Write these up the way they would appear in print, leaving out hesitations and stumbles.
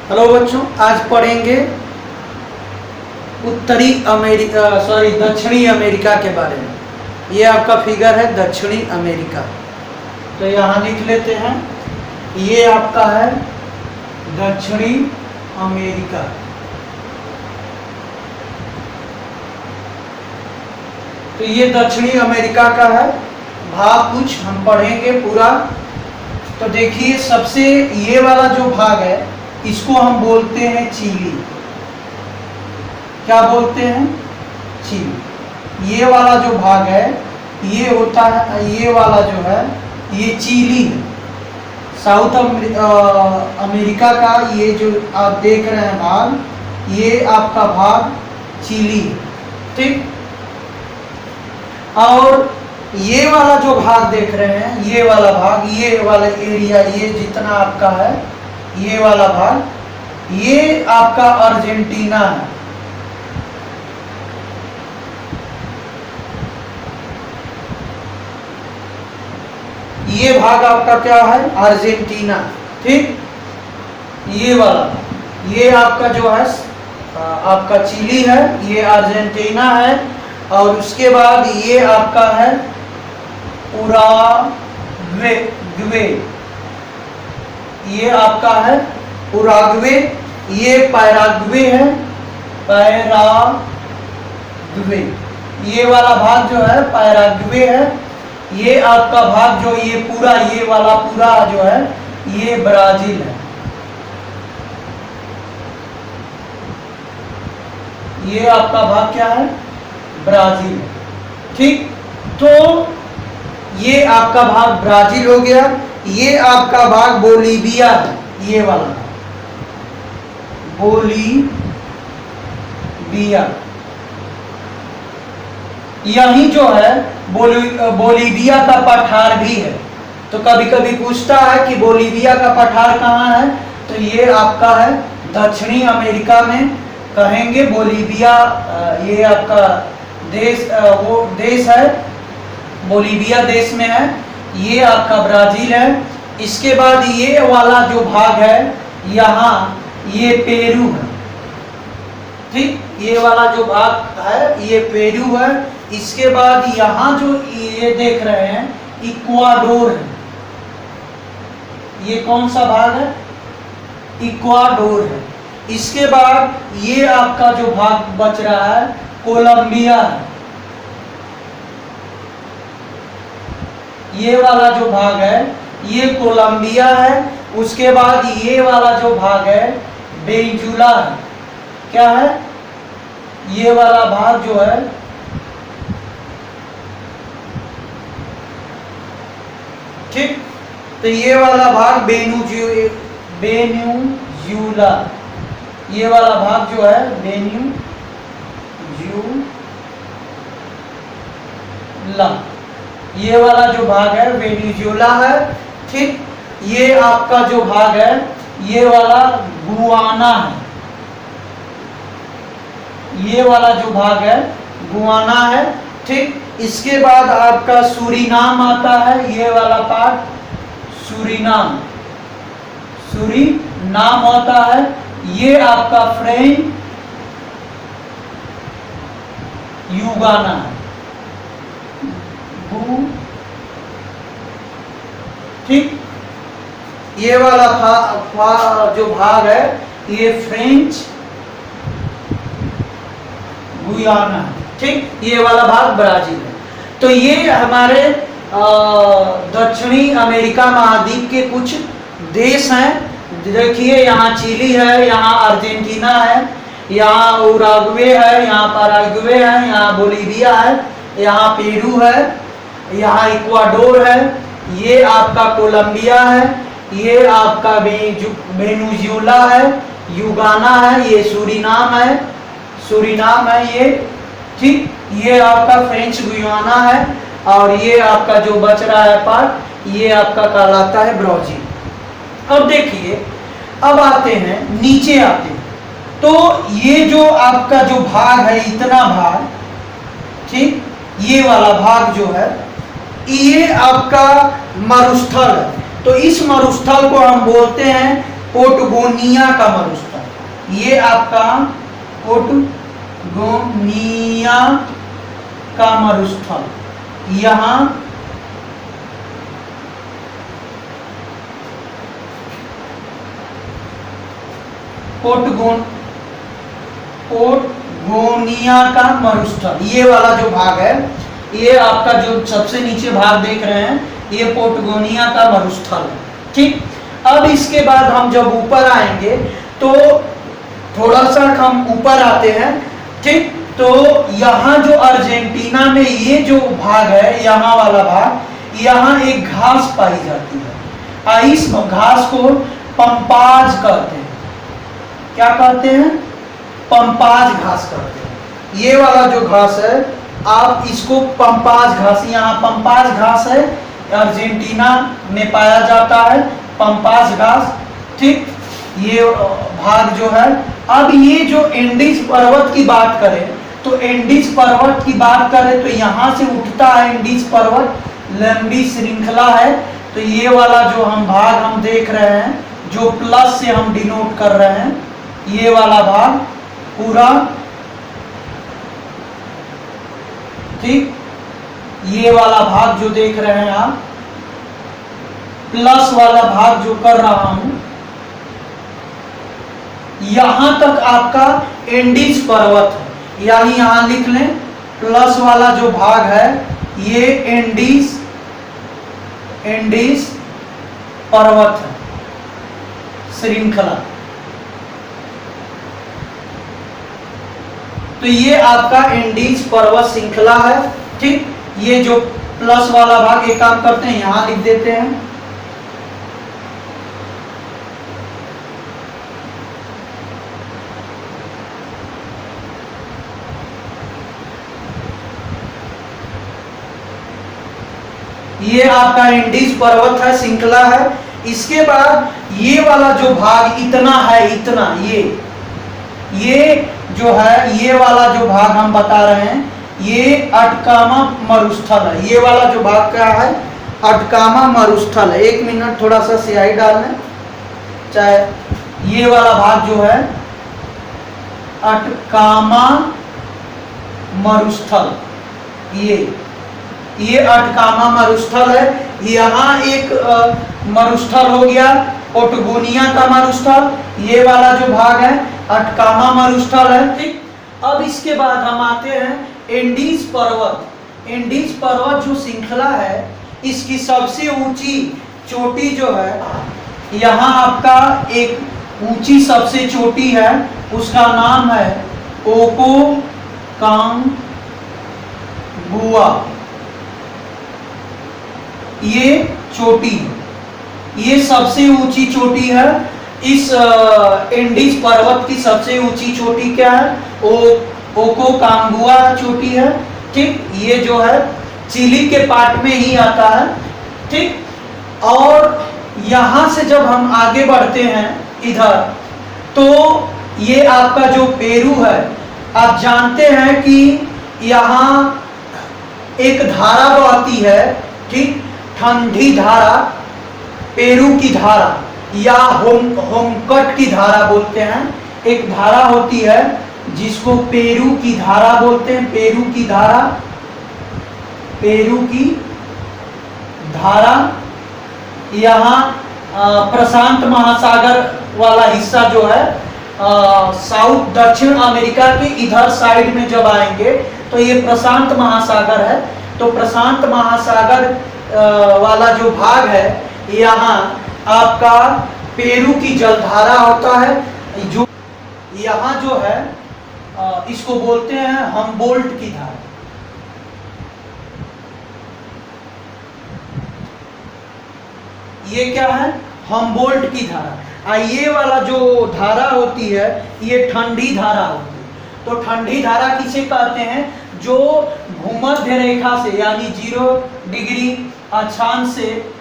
Hello बच्चों, आज पढ़ेंगे दक्षिणी अमेरिका के बारे में। ये आपका फिगर है दक्षिणी अमेरिका। तो यहाँ लिख लेते हैं, ये आपका है दक्षिणी अमेरिका। तो ये दक्षिणी अमेरिका का है भाग, कुछ हम पढ़ेंगे पूरा। तो देखिए, सबसे ये वाला जो भाग है इसको हम बोलते हैं चिली। क्या बोलते हैं? चिली। ये वाला जो भाग है ये होता है, ये वाला जो है ये चिली है। साउथ अमेरिका का ये जो आप देख रहे हैं भाग, ये आपका भाग चिली है, ठीक। और ये वाला जो भाग देख रहे हैं, ये वाला भाग, ये वाला एरिया, ये जितना आपका है ये वाला भाग, ये आपका अर्जेंटीना है। ये भाग आपका क्या है? अर्जेंटीना, ठीक। ये वाला, ये आपका जो है आपका चिली है, ये अर्जेंटीना है। और उसके बाद ये आपका है उराग्वे, ये आपका है उराग्वे। ये पैराग्वे है, पैराग्वे। ये वाला भाग जो है पैराग्वे है। ये आपका भाग जो ये पूरा, ये वाला पूरा जो है ये ब्राजील है। ये आपका भाग क्या है? ब्राजील, ठीक। तो ये आपका भाग ब्राजील हो गया। ये आपका भाग बोलीविया है, ये वाला बोलीविया। यही जो है बोलीविया का पठार भी है। तो कभी कभी पूछता है कि बोलीविया का पठार कहाँ है, तो ये आपका है दक्षिणी अमेरिका में कहेंगे बोलीविया। ये आपका देश, वो देश है बोलीविया देश में है। ये आपका ब्राजील है। इसके बाद ये वाला जो भाग है यहाँ, ये पेरू है, ठीक। ये वाला जो भाग है ये पेरू है। इसके बाद यहाँ जो ये देख रहे हैं इक्वाडोर है। ये कौन सा भाग है? इक्वाडोर है। इसके बाद ये आपका जो भाग बच रहा है कोलंबिया है। ये वाला जो भाग है ये कोलंबिया है। उसके बाद ये वाला जो भाग है वेनेजुला है। क्या है? ये वाला भाग जो है ठीक। तो ये वाला भाग वेनेजुला, ये वाला भाग जो है वेनेजुला, ये वाला जो भाग है वेनेजुला है, ठीक। ये आपका जो भाग है ये वाला गुआना है। ये वाला जो भाग है गुआना है, ठीक। इसके बाद आपका सूरीनाम आता है। ये वाला पार्ट सूरीनाम होता है। ये आपका फ्रेंच युगाना है, ठीक। ये वाला जो भाग है ये फ्रेंच गुयाना है, ठीक। ये वाला भाग ब्राजील है। तो ये हमारे दक्षिणी अमेरिका महाद्वीप के कुछ देश हैं। देखिए, यहाँ चिली है, यहाँ अर्जेंटीना है, यहाँ उराग्वे है, यहाँ पैराग्वे है, यहाँ बोलीविया है, यहाँ पेरू है, यहाँ इक्वाडोर है, ये आपका कोलंबिया है, ये आपका वेनेजुला है, युगाना है, ये सूरीनाम है ये, ठीक। ये आपका फ्रेंच गुयाना है। और ये आपका जो बच रहा है पार्ट, ये आपका कहलाता है ब्राजील। अब देखिए, अब आते हैं नीचे आते हैं। तो ये जो आपका जो भाग है, इतना भाग, ठीक, ये वाला भाग जो है ये आपका मरुस्थल है। तो इस मरुस्थल को हम बोलते हैं पोटगोनिया का मरुस्थल। ये आपका पोटगोनिया का मरुस्थल, यहां पोटगोनिया का मरुस्थल, ये वाला जो भाग है, ये आपका जो सबसे नीचे भाग देख रहे हैं, ये पोटगोनिया का मरुस्थल है। ठीक, अब इसके बाद हम जब ऊपर आएंगे तो थोड़ा सा हम ऊपर आते हैं। ठीक, तो यहाँ जो अर्जेंटीना में ये जो भाग है, यहाँ वाला भाग, यहाँ एक घास पाई जाती है। इस घास को पंपाज कहते हैं। क्या कहते हैं? पंपाज घास कहते हैं। ये वाला जो घास है, आप इसको पंपाज घास, यहाँ पंपाज घास है, अर्जेंटीना में पाया जाता है पंपाज घास। ठीक, ये भाग जो है, अब ये जो एंडीज पर्वत की बात करें तो एंडीज पर्वत की बात करें तो यहाँ से उठता है एंडीज पर्वत, लंबी श्रृंखला है। तो ये वाला जो हम भाग हम देख रहे हैं, जो प्लस से हम डिनोट कर रहे हैं, ये वाला भाग पूरा, ठीक, ये वाला भाग जो देख रहे हैं आप, प्लस वाला भाग जो कर रहा हूं, यहां तक आपका एंडीज पर्वत है। यानी यहां लिख लें, प्लस वाला जो भाग है ये एंडीज पर्वत है, श्रृंखला। तो ये आपका एंडीज पर्वत श्रृंखला है। ठीक, ये जो प्लस वाला भाग, एक काम करते हैं यहां लिख देते हैं, ये आपका एंडीज पर्वत है, श्रृंखला है। इसके बाद ये वाला जो भाग इतना है, इतना, ये जो है, ये वाला जो भाग हम बता रहे हैं, ये अटकामा मरुस्थल है। ये वाला जो भाग क्या है? अटकामा मरुस्थल है। 1 मिनट, थोड़ा सा स्याही डाल लें, चाहे ये वाला भाग जो है अटकामा मरुस्थल, ये अटकामा मरुस्थल है। यहाँ एक मरुस्थल हो गया पोटगोनिया का मरुस्थल, ये वाला जो भाग है अटकामा मरुस्थल है। ठीक, अब इसके बाद हम आते हैं एंडीज पर्वत। एंडीज पर्वत जो श्रृंखला है, इसकी सबसे ऊंची चोटी जो है, यहाँ आपका एक ऊंची सबसे चोटी है, उसका नाम है ओकोंकागुआ। ये चोटी, ये सबसे ऊंची चोटी है। इस एंडीज पर्वत की सबसे ऊंची चोटी क्या है? ओकोंकागुआ चोटी है। ठीक, ये जो है चिली के पार्ट में ही आता है। ठीक, और यहां से जब हम आगे बढ़ते हैं इधर, तो ये आपका जो पेरू है, आप जानते हैं कि यहाँ एक धारा बहती है, ठीक, ठंडी धारा, पेरू की धारा या होमकट की धारा बोलते हैं। एक धारा होती है जिसको पेरू की धारा बोलते हैं, पेरू की धारा, पेरू की धारा। यहाँ प्रशांत महासागर वाला हिस्सा जो है, साउथ दक्षिण अमेरिका के इधर साइड में जब आएंगे तो ये प्रशांत महासागर है। तो प्रशांत महासागर वाला जो भाग है, यहाँ आपका पेरू की जलधारा होता है, जो यहाँ जो है इसको बोलते हैं हम्बोल्ट की धारा। ये क्या है? हम्बोल्ट की धारा। ये वाला जो धारा होती है, ये ठंडी धारा होती है। तो ठंडी धारा किसे कहते हैं? जो भूमध्य रेखा से, यानी 0 डिग्री अक्षांश से,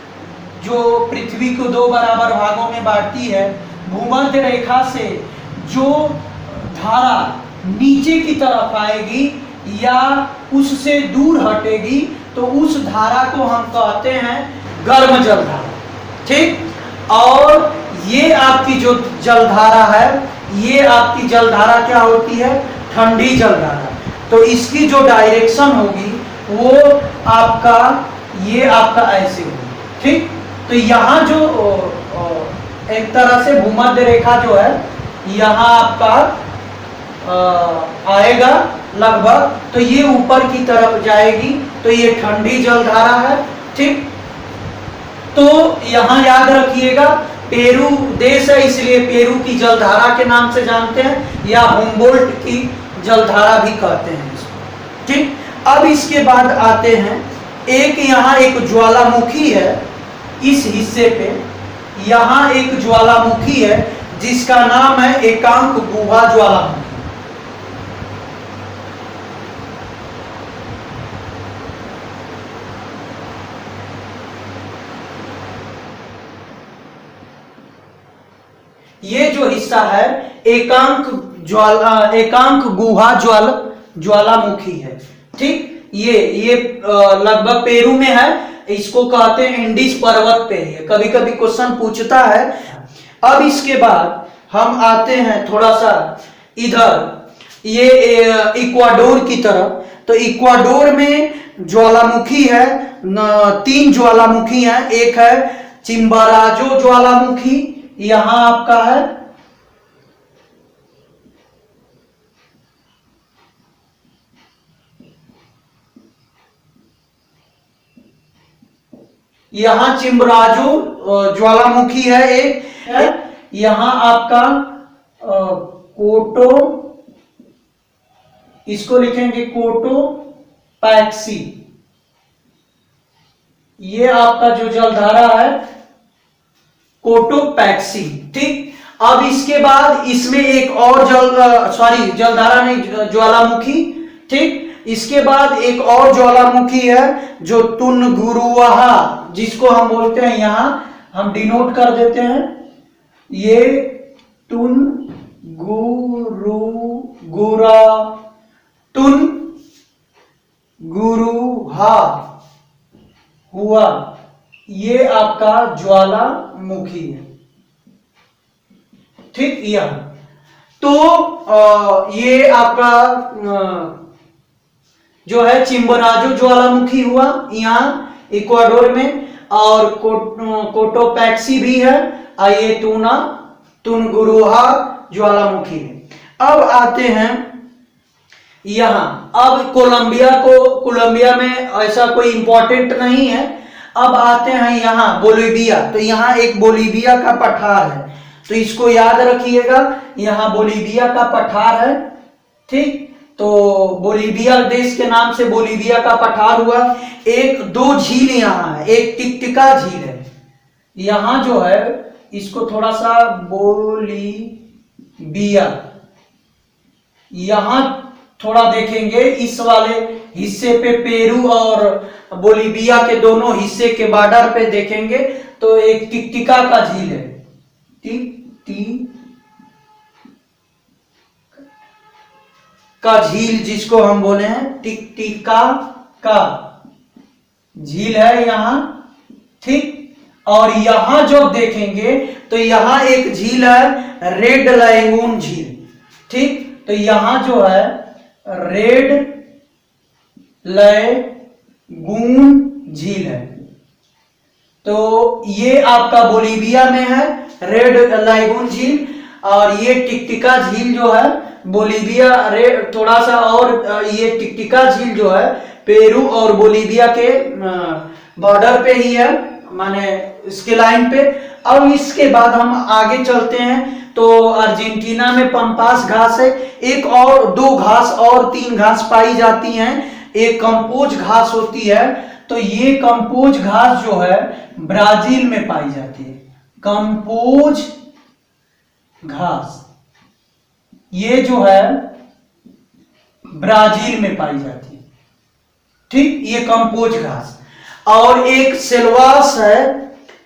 जो पृथ्वी को 2 बराबर भागों में बांटती है, भूमध्य रेखा से जो धारा नीचे की तरफ आएगी या उससे दूर हटेगी, तो उस धारा को हम कहते हैं गर्म जल धारा। ठीक, और ये आपकी जो जलधारा है, ये आपकी जलधारा क्या होती है, ठंडी जलधारा। तो इसकी जो डायरेक्शन होगी वो आपका, ये आपका ऐसे होगी, ठीक। तो यहाँ जो एक तरह से भूमध्य रेखा जो है यहाँ आपका आएगा लगभग, तो ये ऊपर की तरफ जाएगी, तो ये ठंडी जलधारा है, ठीक। तो यहाँ याद रखिएगा पेरू देश है, इसलिए पेरू की जलधारा के नाम से जानते हैं, या हुम्बोल्ट की जलधारा भी कहते हैं इसको, ठीक। अब इसके बाद आते हैं, एक यहाँ एक ज्वालामुखी है, इस हिस्से पे यहाँ एक ज्वालामुखी है जिसका नाम है एकांक गुहा ज्वालामुखी। ये जो हिस्सा है एकांक गुहा ज्वालामुखी है, ठीक। ये लगभग पेरू में है, इसको कहते हैं इंडिस पर्वत पे है, कभी कभी क्वेश्चन पूछता है। अब इसके बाद हम आते हैं थोड़ा सा इधर, ये इक्वाडोर की तरफ। तो इक्वाडोर में ज्वालामुखी है, 3 ज्वालामुखी है, एक है चिम्बाराजो ज्वालामुखी, यहां आपका है, यहां चिम्बराजो ज्वालामुखी है एक है, यहां आपका कोटो, इसको लिखेंगे कोटो पैक्सी, ये आपका जो जलधारा है कोटोपैक्सी, ठीक। अब इसके बाद इसमें एक और जलधारा नहीं, ज्वालामुखी, ठीक। इसके बाद एक और ज्वालामुखी है जो तुनगुरुवाहा, जिसको हम बोलते हैं, यहां हम डिनोट कर देते हैं, ये तुनगुरुहा हुआ, ये आपका ज्वालामुखी है, ठीक। यह तो ये आपका जो है चिम्बराजो ज्वालामुखी हुआ यहाँ इक्वाडोर में, और कोटोपैक्सी भी है, ये तुनगुरुहा ज्वालामुखी है। अब आते हैं यहाँ, अब कोलंबिया में ऐसा कोई इंपॉर्टेंट नहीं है। अब आते हैं यहाँ बोलीविया, तो यहाँ एक बोलीविया का पठार है, तो इसको याद रखिएगा, यहाँ बोलीविया का पठार है, ठीक। तो बोलीविया देश के नाम से बोलीविया का पठार हुआ। 2 झील यहाँ है, एक टिकटिका झील है यहाँ जो है, इसको थोड़ा सा बोलीविया, यहाँ थोड़ा देखेंगे, इस वाले हिस्से पे पेरू और बोलीविया के दोनों हिस्से के बॉर्डर पे देखेंगे तो एक टिकटिका का झील है, का झील जिसको हम बोले हैं टिकटिका का झील है यहाँ, ठीक। और यहाँ जो देखेंगे तो यहाँ एक झील है रेड लैगून झील, ठीक। तो यहाँ जो है रेड लैगून झील है, तो ये आपका बोलीविया में है रेड लैगून झील, और ये टिकटिका झील जो है बोलीविया थोड़ा सा, और ये टिकटिका झील जो है पेरू और बोलीविया के बॉर्डर पे ही है, माने इसके लाइन पे। अब इसके बाद हम आगे चलते हैं, तो अर्जेंटीना में पंपास घास है, एक और 2 घास और 3 घास पाई जाती हैं, एक कंपोज घास होती है, तो ये कंपोज घास जो है ब्राजील में पाई जाती है, कंपोज घास ये जो है ब्राजील में पाई जाती है, ठीक। ये कंपोज घास, और एक सेल्वास है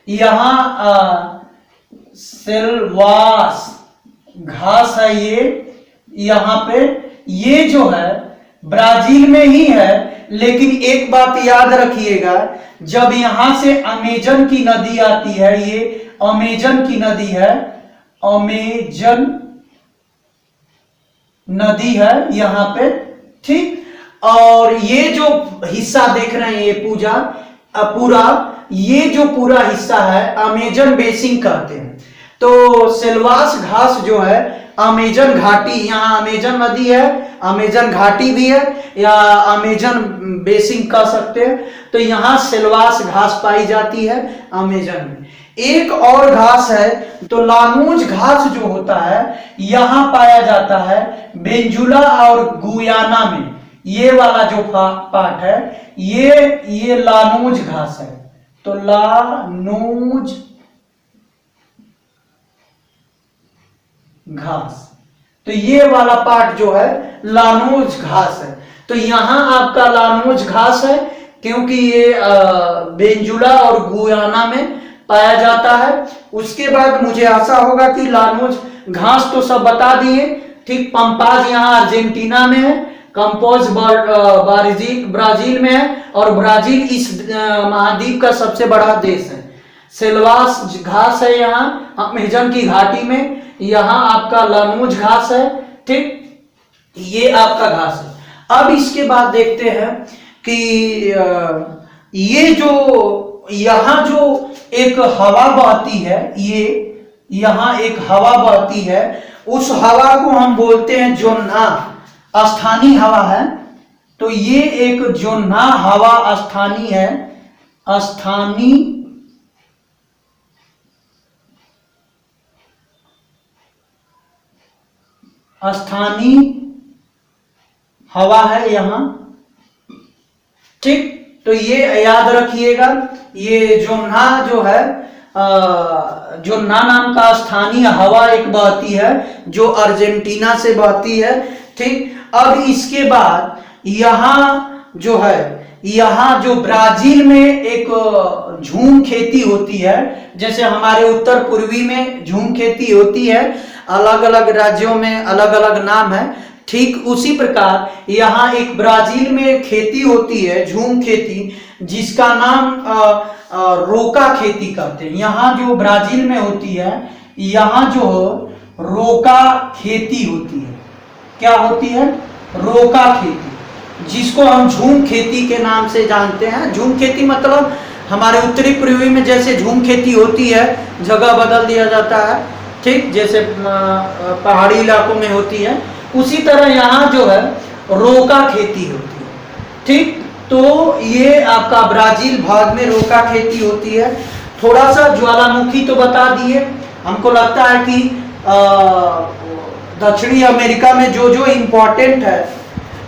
यहाँ, सेल्वास घास है ये यहाँ पे, ये जो है ब्राजील में ही है। लेकिन एक बात याद रखिएगा, जब यहां से अमेजन की नदी आती है, ये अमेजन की नदी है, अमेजन नदी है यहाँ पे, ठीक। और ये जो हिस्सा देख रहे हैं ये पूरा ये जो पूरा हिस्सा है अमेजन बेसिन कहते हैं। तो सिलवास घास जो है अमेजन घाटी, यहाँ अमेजन नदी है, अमेजन घाटी भी है या अमेजन बेसिन कह सकते हैं। तो यहाँ सिलवास घास पाई जाती है अमेजन में। एक और घास है तो लानूज घास जो होता है यहाँ पाया जाता है वेनेजुला और गुयाना में। ये वाला जो पार्ट है ये लानूज घास है। तो लानूज घास, तो ये वाला पार्ट जो है लानूज घास है। तो यहां आपका लानूज घास है क्योंकि ये वेनेजुला और गुयाना में पाया जाता है। उसके बाद मुझे आशा होगा कि लानूज घास तो सब बता दिए, ठीक। पंपाज यहाँ अर्जेंटीना में है, कंपोज ब्राजील में है और ब्राजील इस महाद्वीप का सबसे बड़ा देश है। सिलवास घास है यहाँ अमेजन की घाटी में, यहाँ आपका लानूज घास है, ठीक। ये आपका घास है। अब इसके बाद देखते हैं कि ये जो यहाँ जो एक हवा बहती है, ये यहाँ एक हवा बहती है, उस हवा को हम बोलते हैं जोन्हा, स्थानीय हवा है। तो ये एक जोन्हा हवा स्थानीय है, स्थानीय हवा है यहाँ, ठीक। तो ये याद रखिएगा, ये जोन्हा जो है जोन्हा नाम का स्थानीय हवा एक बहती है जो अर्जेंटीना से बहती है, ठीक। अब इसके बाद यहाँ जो है, यहाँ जो ब्राजील में एक झूम खेती होती है, जैसे हमारे उत्तर पूर्वी में झूम खेती होती है, अलग अलग राज्यों में अलग अलग नाम है, ठीक। उसी प्रकार यहाँ एक ब्राजील में खेती होती है झूम खेती, जिसका नाम रोका खेती कहते हैं। यहाँ जो ब्राजील में होती है, यहाँ जो रोका खेती होती है। क्या होती है? रोका खेती, जिसको हम झूम खेती के नाम से जानते हैं। झूम खेती मतलब हमारे उत्तरी पूर्वी में जैसे झूम खेती होती है, जगह बदल दिया जाता है, ठीक, जैसे पहाड़ी इलाकों में होती है, उसी तरह यहाँ जो है रोका खेती होती है, ठीक। तो ये आपका ब्राजील भाग में रोका खेती होती है। थोड़ा सा ज्वालामुखी तो बता दिए, हमको लगता है कि दक्षिणी अमेरिका में जो जो इम्पोर्टेंट है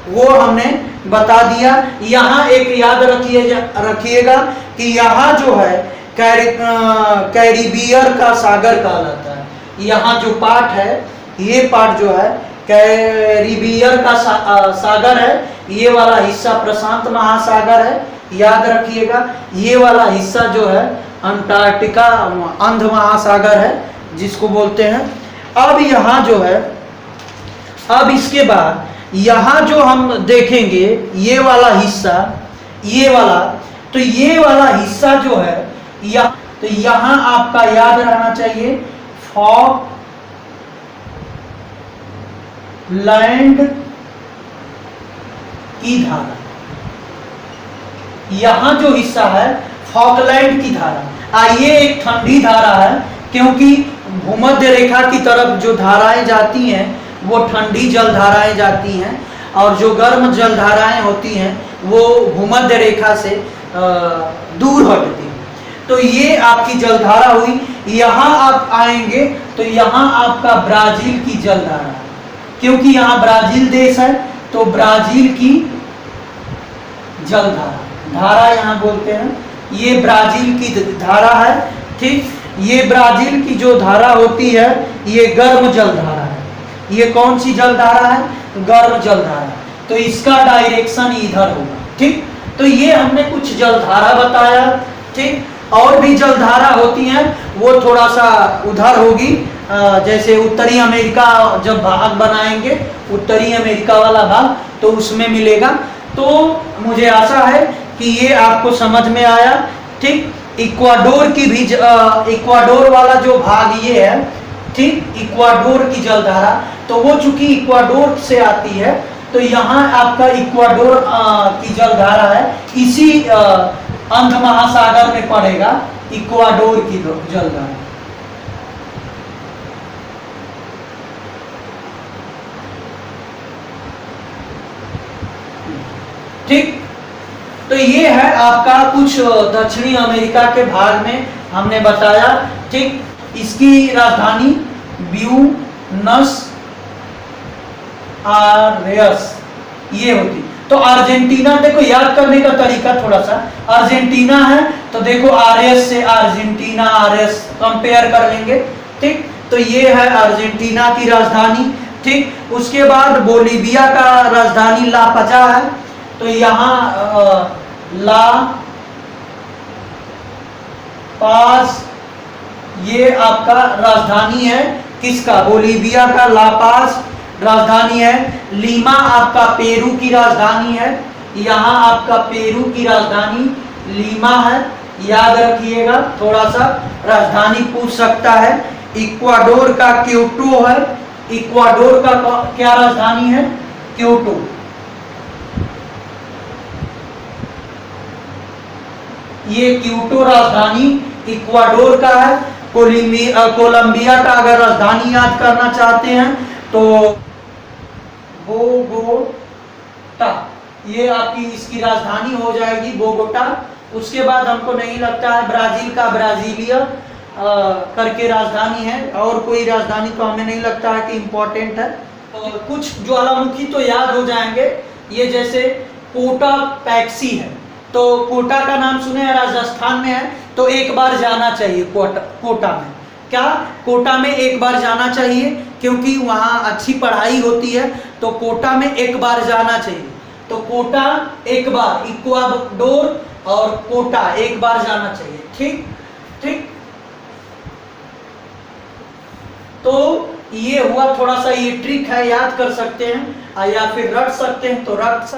वो हमने बता दिया। यहाँ एक याद रखिएगा कि यहाँ जो है कैरिबियन का सागर कहलाता है। यहाँ जो पार्ट है, ये पार्ट जो है कैरिबियन का सागर है, ये वाला हिस्सा प्रशांत महासागर है, याद रखिएगा। ये वाला हिस्सा जो है अंटार्कटिका अंध महासागर है जिसको बोलते हैं। अब यहाँ जो है, अब इसके बाद यहाँ जो हम देखेंगे ये वाला हिस्सा, ये वाला, तो ये वाला हिस्सा जो है तो यहाँ आपका याद रहना चाहिए फॉकलैंड की धारा। यहाँ जो हिस्सा है फॉकलैंड की धारा, ये एक ठंडी धारा है क्योंकि भूमध्य रेखा की तरफ जो धाराएं जाती हैं वो ठंडी जल धाराएं जाती हैं और जो गर्म जल धाराएं होती हैं वो भूमध्य रेखा से दूर हटती हैं। तो ये आपकी जलधारा हुई। यहाँ आप आएंगे तो यहाँ आपका ब्राजील की जलधारा है, क्योंकि यहाँ ब्राजील देश है तो ब्राजील की जलधारा, धारा यहाँ बोलते हैं, ये ब्राजील की धारा है, ठीक। ये ब्राजील की जो धारा होती है ये गर्म जलधारा है। ये कौन सी जलधारा है? गर्म जलधारा। तो इसका डायरेक्शन इधर होगा, ठीक। तो ये हमने कुछ जलधारा बताया, ठीक। और भी जलधारा होती हैं वो थोड़ा सा उधर होगी, जैसे उत्तरी अमेरिका जब भाग बनाएंगे, उत्तरी अमेरिका वाला भाग, तो उसमें मिलेगा। तो मुझे आशा है कि ये आपको समझ में आया, ठीक। इक्वाडोर की भी इक्वाडोर वाला जो भाग ये है, ठीक, इक्वाडोर की जलधारा, तो वो चूंकि इक्वाडोर से आती है, तो यहाँ आपका इक्वाडोर की जलधारा है, इसी अंध महासागर में पड़ेगा इक्वाडोर की जलधारा। ठीक, तो ये है आपका कुछ दक्षिणी अमेरिका के भाग में हमने बताया। ठीक, इसकी राजधानी ब्यूनस आयर्स ये होती। तो अर्जेंटीना, देखो याद करने का तरीका थोड़ा सा, अर्जेंटीना है तो देखो आरएस से अर्जेंटीना, आरएस कंपेयर कर लेंगे। ठीक, तो ये है अर्जेंटीना की राजधानी। ठीक, उसके बाद बोलीविया का राजधानी ला पजा है, तो यहाँ ला पास ये आपका राजधानी है, किसका, बोलीविया का ला पास राजधानी है। लीमा आपका पेरू की राजधानी है, यहाँ आपका पेरू की राजधानी लीमा है, याद रखिएगा, थोड़ा सा राजधानी पूछ सकता है। इक्वाडोर का क्योटो है, इक्वाडोर का क्या राजधानी है, क्योटो। ये क्योटो राजधानी इक्वाडोर का है। कोलंबिया का अगर राजधानी याद करना चाहते हैं तो बोगोटा, ये आपकी इसकी राजधानी हो जाएगी बोगोटा। उसके बाद हमको नहीं लगता है ब्राजील का ब्राजीलिया करके राजधानी है, और कोई राजधानी तो हमें नहीं लगता है कि इम्पोर्टेंट है। तो कुछ ज्वालामुखी तो याद हो जाएंगे, ये जैसे कोटा पैक्सी है, तो कोटा का नाम सुने हैं, राजस्थान में है, तो एक बार जाना चाहिए कोटा में। क्या, कोटा में एक बार जाना चाहिए, क्योंकि वहाँ अच्छी पढ़ाई होती है, तो कोटा में एक बार जाना चाहिए। तो कोटा एक बार, इक्वाडोर और कोटा एक बार जाना चाहिए। ठीक ठीक, तो ये हुआ, थोड़ा सा ये ट्रिक है, याद कर सकते हैं या फिर रट सकते हैं तो रट सकते हैं।